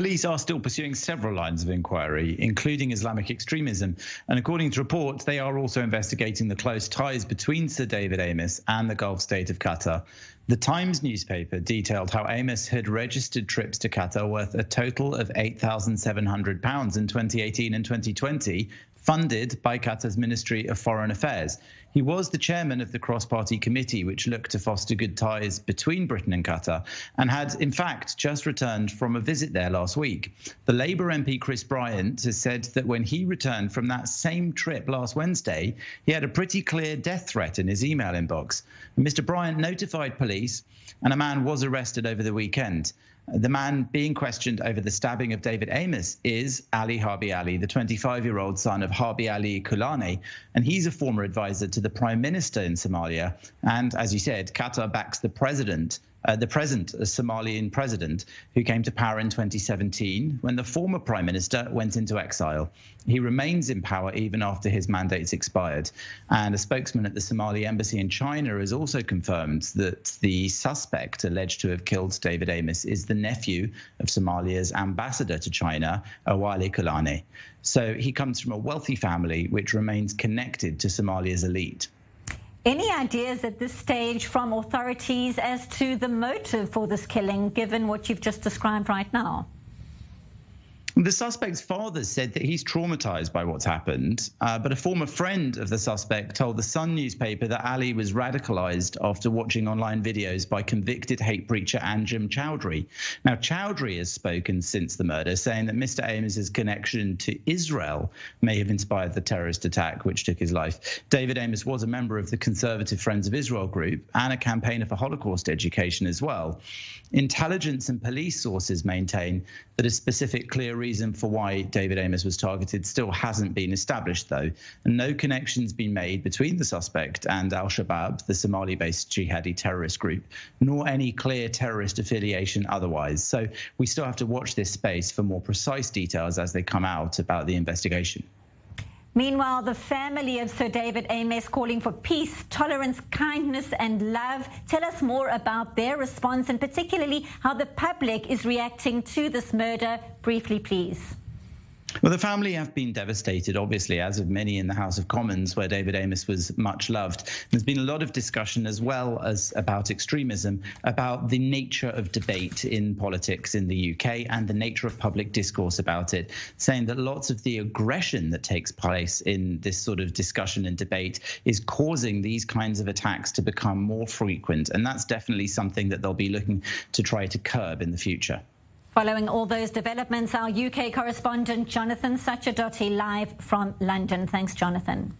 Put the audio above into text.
Police are still pursuing several lines of inquiry, including Islamic extremism. And according to reports, they are also investigating the close ties between Sir David Amess and the Gulf state of Qatar. The Times newspaper detailed how Amess had registered trips to Qatar worth a total of £8,700 in 2018 and 2020, funded by Qatar's Ministry of Foreign Affairs. He was the chairman of the cross-party committee, which looked to foster good ties between Britain and Qatar, and had, in fact, just returned from a visit there last week. The Labour MP Chris Bryant has said that when he returned from that same trip last Wednesday, he had a pretty clear death threat in his email inbox. Mr. Bryant notified police, and a man was arrested over the weekend. The man being questioned over the stabbing of David Amess is Ali Harbi Ali, the 25-year-old son of Harbi Ali Kulane, and he's a former advisor to the Prime Minister in Somalia. And as you said, Qatar backs the present Somalian president who came to power in 2017 when the former Prime Minister went into exile. He remains in power even after his mandate's expired. And a spokesman at the Somali embassy in China has also confirmed that the suspect alleged to have killed David Amess is the nephew of Somalia's ambassador to China, Awali Kulane. So he comes from a wealthy family which remains connected to Somalia's elite. Any ideas at this stage from authorities as to the motive for this killing, given what you've just described right now? The suspect's father said that he's traumatized by what's happened, but a former friend of the suspect told the Sun newspaper that Ali was radicalized after watching online videos by convicted hate preacher Anjem Chowdhury. Now, Chowdhury has spoken since the murder, saying that Mr. Amess's connection to Israel may have inspired the terrorist attack which took his life. David Amess was a member of the Conservative Friends of Israel group and a campaigner for Holocaust education as well. Intelligence and police sources maintain that a specific clear reason for why David Amess was targeted still hasn't been established, though, and no connection's been made between the suspect and Al-Shabaab, the Somali-based jihadi terrorist group, nor any clear terrorist affiliation otherwise. So we still have to watch this space for more precise details as they come out about the investigation. Meanwhile, the family of Sir David Amess calling for peace, tolerance, kindness and love. Tell us more about their response and particularly how the public is reacting to this murder. Briefly, please. Well, the family have been devastated, obviously, as of many in the House of Commons, where David Amess was much loved. There's been a lot of discussion as well as about extremism, about the nature of debate in politics in the UK and the nature of public discourse about it, saying that lots of the aggression that takes place in this sort of discussion and debate is causing these kinds of attacks to become more frequent. And that's definitely something that they'll be looking to try to curb in the future. Following all those developments, our UK correspondent Jonthan Sacerdoti live from London. Thanks, Jonthan.